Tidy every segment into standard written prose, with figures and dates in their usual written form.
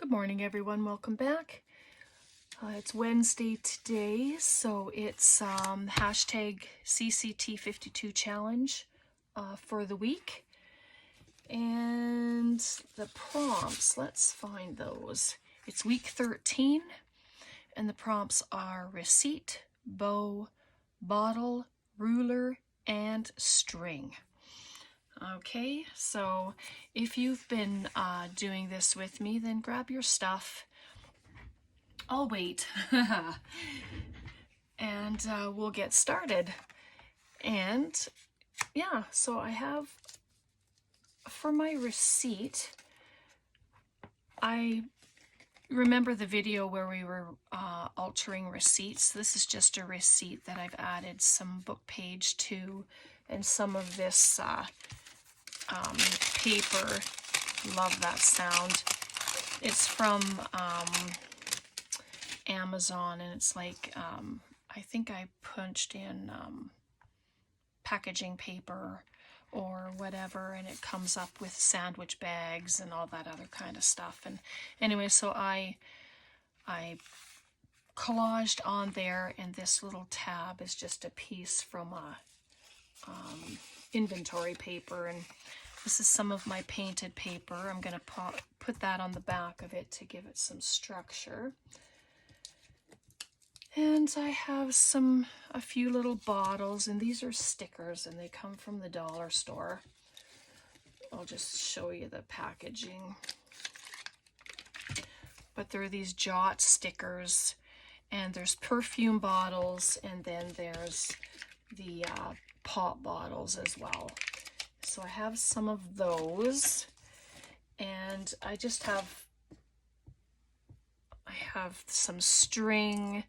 Good morning, everyone. Welcome back. It's Wednesday today, so it's hashtag CCT52 challenge for the week. And the prompts, let's find those. It's week 13, and the prompts are receipt, bow, bottle, ruler, and string. Okay, so if you've been doing this with me, then grab your stuff. I'll wait. And we'll get started. And yeah, so I have, for my receipt, I remember the video where we were altering receipts. This is just a receipt that I've added some book page to and some of this paper. Love that sound. It's from Amazon, and it's like I think I punched in packaging paper or whatever, and it comes up with sandwich bags and all that other kind of stuff. And anyway, so I collaged on there, and this little tab is just a piece from a inventory paper, and this is some of my painted paper. I'm going to put that on the back of it to give it some structure. And I have a few little bottles, and these are stickers, and they come from the dollar store. I'll just show you the packaging. But there are these Jot stickers, and there's perfume bottles, and then there's the pop bottles as well. So I have some of those, and I have some string,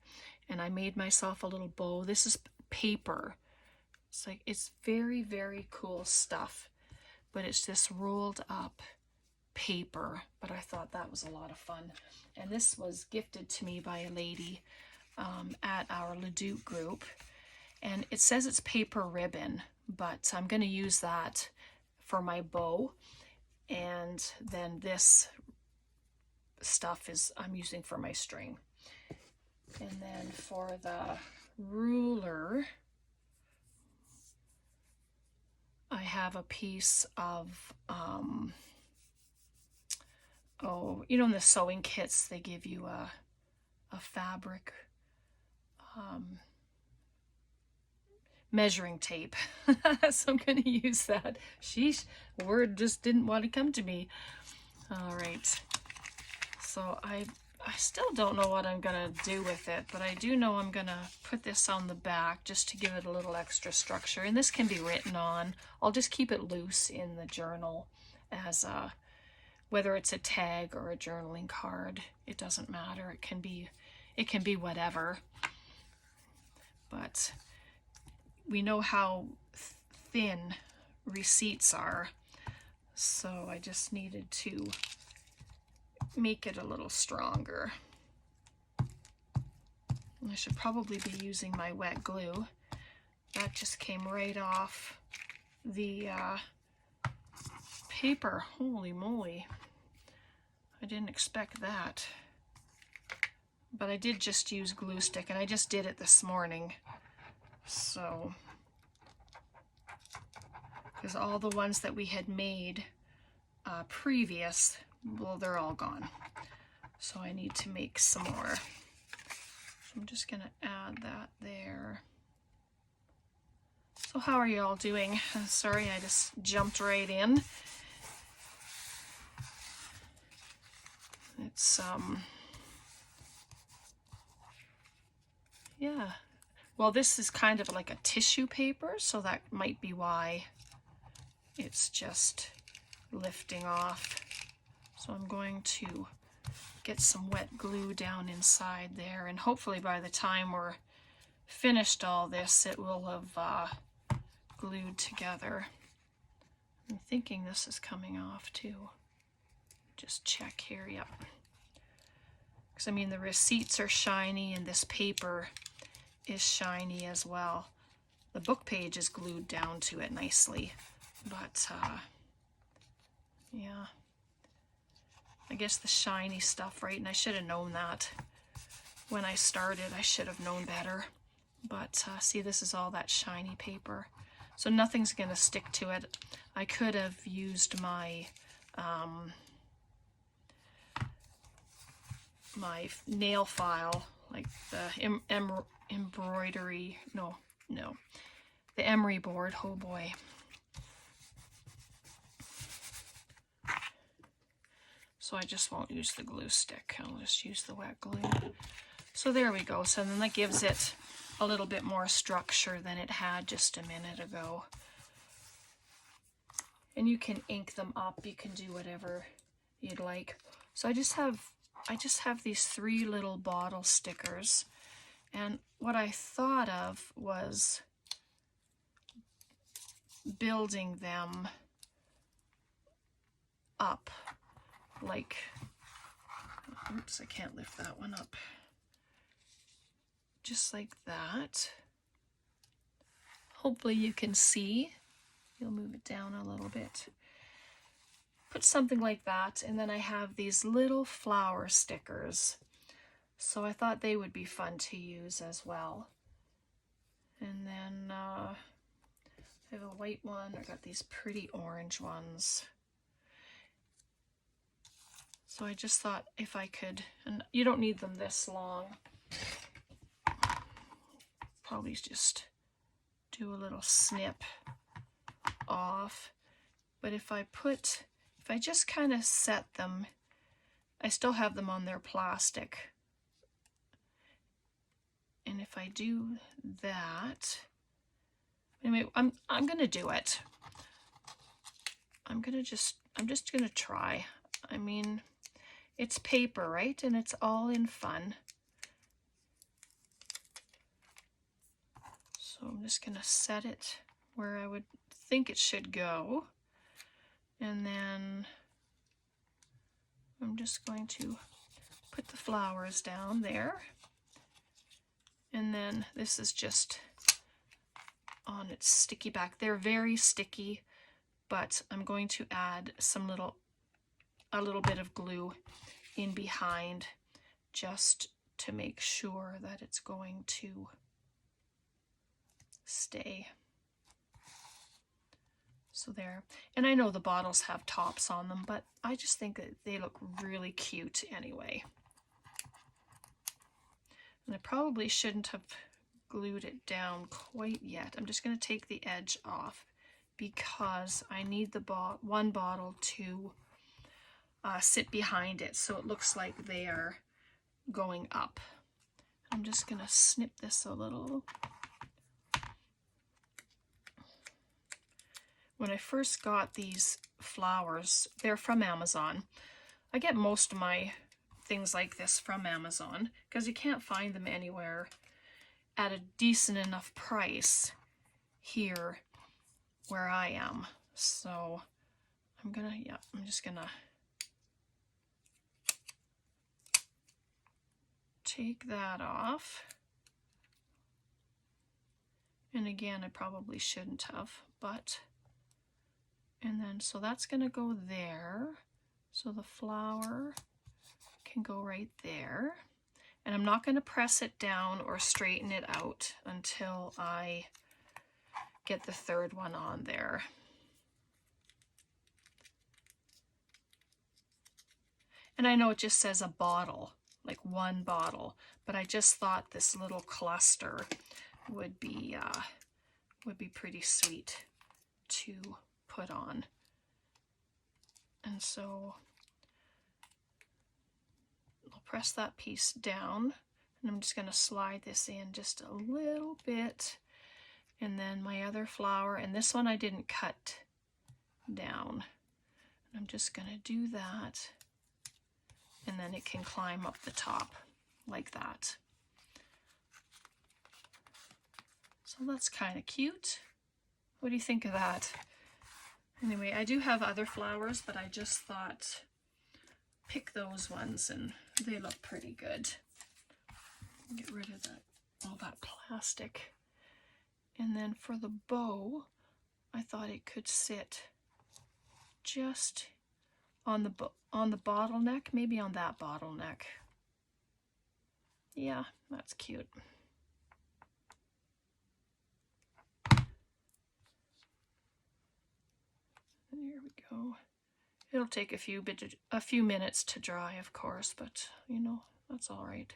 and I made myself a little bow. This is paper. It's very, very cool stuff, but it's this rolled up paper. But I thought that was a lot of fun. And this was gifted to me by a lady at our Ledoux group. And it says it's paper ribbon, but I'm going to use that for my bow. And then this stuff I'm using for my string. And then for the ruler, I have a piece of, in the sewing kits, they give you a fabric measuring tape. So I'm going to use that. Sheesh, word just didn't want to come to me. All right. So I still don't know what I'm going to do with it, but I do know I'm going to put this on the back just to give it a little extra structure. And this can be written on. I'll just keep it loose in the journal as whether it's a tag or a journaling card. It doesn't matter. It can be whatever. But we know how thin receipts are, so I just needed to make it a little stronger. I should probably be using my wet glue. That just came right off the paper. Holy moly. I didn't expect that. But I did just use glue stick, and I just did it this morning. So, because all the ones that we had made previous, well, they're all gone. So I need to make some more. So I'm just going to add that there. So how are you all doing? Sorry, I just jumped right in. It's, yeah. Well, this is kind of like a tissue paper, so that might be why it's just lifting off. So I'm going to get some wet glue down inside there, and hopefully by the time we're finished all this, it will have glued together. I'm thinking this is coming off too. Just check here, yep. Because I mean, the receipts are shiny, and this paper is shiny as well. The book page is glued down to it nicely, but yeah. I guess the shiny stuff, right? And I should have known that when I started. I should have known better. But see, this is all that shiny paper. So nothing's going to stick to it. I could have used my my nail file, like the embroidery, no, the emery board. Oh boy. So I just won't use the glue stick. I'll just use the wet glue. So there we go. So then that gives it a little bit more structure than it had just a minute ago. And you can ink them up. You can do whatever you'd like. So I just have these 3 little bottle stickers. And what I thought of was building them up like, oops, I can't lift that one up. Just like that. Hopefully you can see. You'll move it down a little bit. Put something like that, and then I have these little flower stickers. So I thought they would be fun to use as well. And then I have a white one. I got these pretty orange ones. So I just thought if I could, and you don't need them this long. Probably just do a little snip off. But if I just kind of set them, I still have them on their plastic. And if I do that, anyway, I'm gonna do it. I'm just gonna try. I mean, it's paper, right? And it's all in fun. So I'm just gonna set it where I would think it should go. And then I'm just going to put the flowers down there. And then this is just on its sticky back. They're very sticky, but I'm going to add a little bit of glue in behind just to make sure that it's going to stay. So there. And I know the bottles have tops on them, but I just think that they look really cute anyway. And I probably shouldn't have glued it down quite yet. I'm just going to take the edge off because I need the one bottle to sit behind it so it looks like they are going up. I'm just going to snip this a little. When I first got these flowers, they're from Amazon. I get most of my things like this from Amazon because you can't find them anywhere at a decent enough price here where I am. So I'm just gonna take that off. And again, I probably shouldn't have, but, and then, so that's gonna go there. So the flower can go right there. And I'm not going to press it down or straighten it out until I get the third one on there. And I know it just says a bottle, like one bottle, but I just thought this little cluster would be pretty sweet to put on. And so I'll press that piece down, and I'm just going to slide this in just a little bit. And then my other flower, and this one I didn't cut down. I'm just going to do that, and then it can climb up the top like that. So that's kind of cute. What do you think of that? Anyway, I do have other flowers, but I just thought pick those ones, and they look pretty good. Get rid of all that plastic. And then for the bow, I thought it could sit just on the bottleneck, maybe on that bottleneck. Yeah, that's cute. There we go. It'll take a few minutes to dry, of course, but you know, that's all right.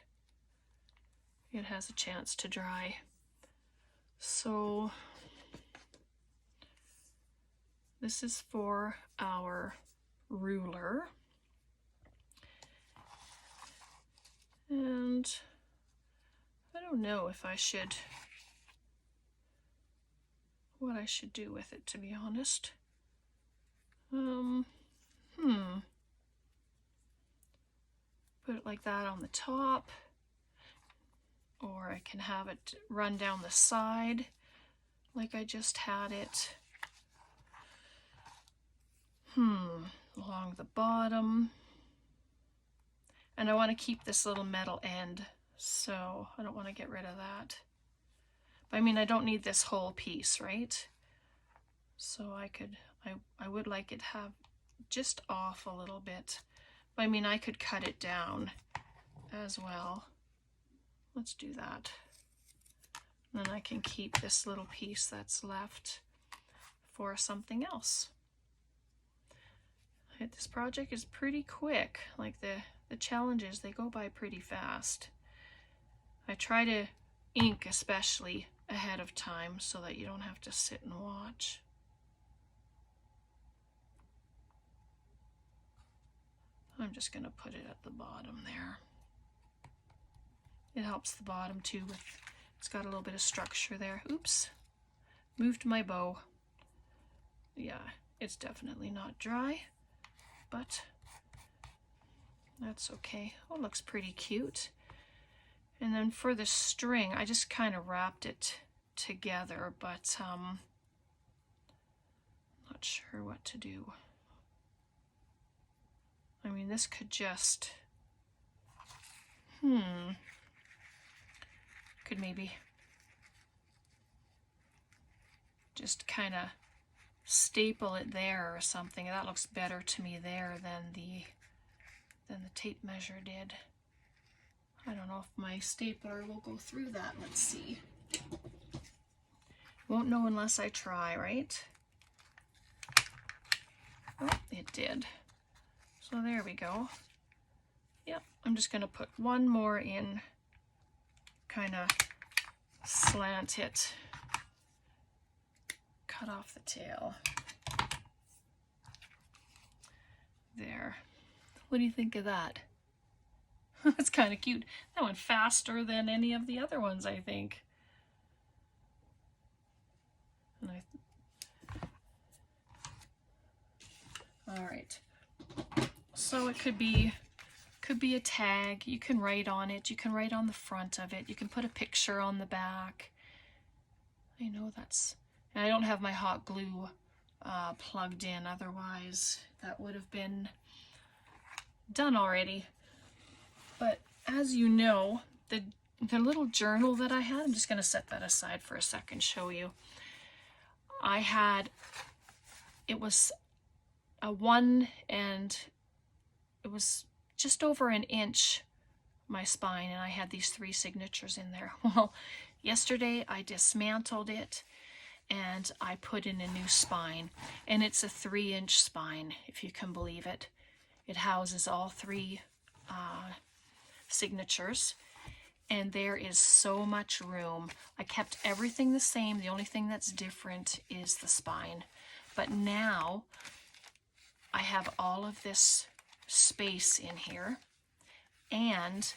It has a chance to dry. So this is for our ruler. And I don't know if what I should do with it, to be honest. Put it like that on the top, or I can have it run down the side like I just had it. Along the bottom. And I want to keep this little metal end, so I don't want to get rid of that. But I mean, I don't need this whole piece, right? So I would like it to have just off a little bit. But I mean, I could cut it down as well. Let's do that. And then I can keep this little piece that's left for something else. This project is pretty quick. Like the challenges, they go by pretty fast. I try to ink especially ahead of time so that you don't have to sit and watch. I'm just going to put it at the bottom there. It helps the bottom too with, it's got a little bit of structure there. Oops, moved my bow. Yeah, it's definitely not dry, but that's okay. Oh, it looks pretty cute. And then for the string, I just kind of wrapped it together, but not sure what to do. I mean, this could just, could maybe just kind of staple it there or something. That looks better to me there than the tape measure did. I don't know if my stapler will go through that. Let's see. Won't know unless I try, right? Oh, it did. So there we go. Yep, I'm just going to put one more in, kind of slant it, cut off the tail. There. What do you think of that? It's kind of cute. That went faster than any of the other ones, I think. And all right. So it could be a tag. You can write on it. You can write on the front of it. You can put a picture on the back. I know that's, and I don't have my hot glue plugged in, otherwise that would have been done already. But as you know, the little journal that I had, I'm just going to set that aside for a second, show you. It was a 1 and it was just over an inch, my spine, and I had these 3 signatures in there. Well, yesterday I dismantled it and I put in a new spine, and it's a 3-inch spine, if you can believe it. It houses all 3 signatures, and there is so much room. I kept everything the same. The only thing that's different is the spine. But now I have all of this space in here, and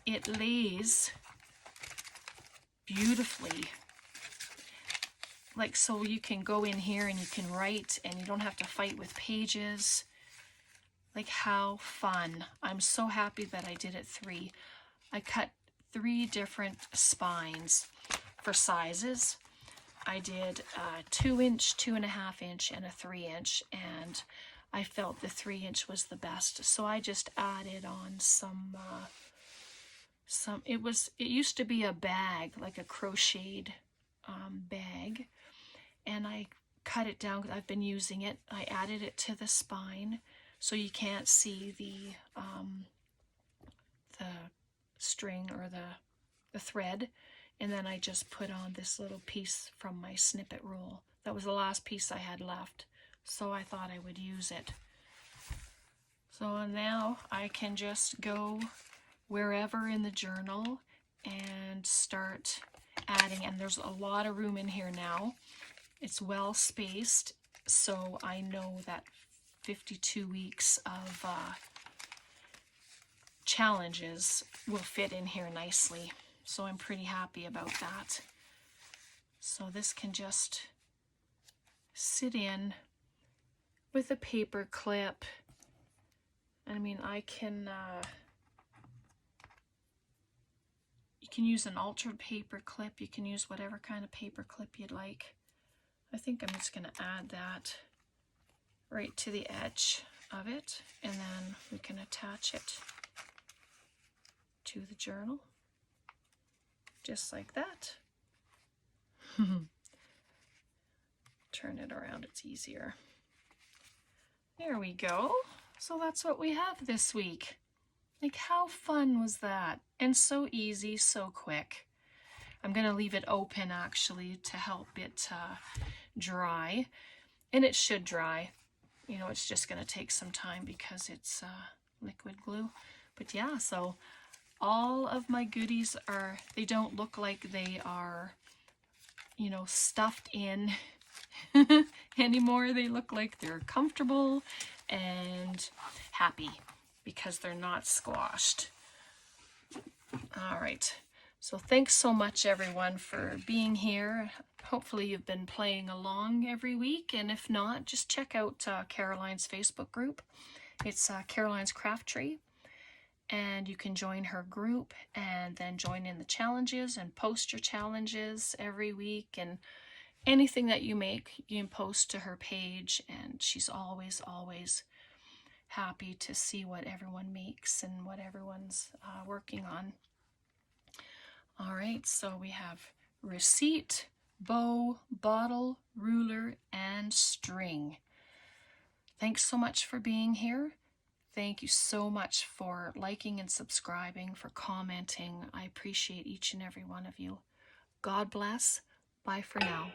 it lays beautifully. Like, so you can go in here and you can write and you don't have to fight with pages. Like, how fun. I'm so happy that I did it 3. I cut 3 different spines for sizes. I did a 2-inch, 2.5-inch, and a 3-inch, and I felt the 3-inch was the best. So I just added on some, it used to be a bag, like a crocheted bag, and I cut it down because I've been using it. I added it to the spine, so you can't see the string or the thread. And then I just put on this little piece from my snippet roll. That was the last piece I had left, so I thought I would use it. So now I can just go wherever in the journal and start adding, and there's a lot of room in here now. It's well spaced, so I know that 52 weeks of challenges will fit in here nicely. So I'm pretty happy about that. So this can just sit in with a paper clip. I mean, I can, you can use an altered paper clip. You can use whatever kind of paper clip you'd like. I think I'm just going to add that right to the edge of it, and then we can attach it to the journal, just like that. Turn it around, it's easier. There we go. So that's what we have this week. Like, how fun was that? And so easy, so quick. I'm going to leave it open actually to help it dry, and it should dry. You know, it's just going to take some time because it's liquid glue. But yeah, so all of my goodies are, they don't look like they are, you know, stuffed in anymore. They look like they're comfortable and happy because they're not squashed. All right. So thanks so much, everyone, for being here. Hopefully you've been playing along every week, and if not, just check out Caroline's Facebook group. It's Caroline's Craft Tree, and you can join her group and then join in the challenges and post your challenges every week, and anything that you make, you can post to her page, and she's always happy to see what everyone makes and what everyone's working on. All right, so we have receipt, bow, bottle, ruler, and string. Thanks so much for being here. Thank you so much for liking and subscribing, for commenting. I appreciate each and every one of you. God bless. Bye for now.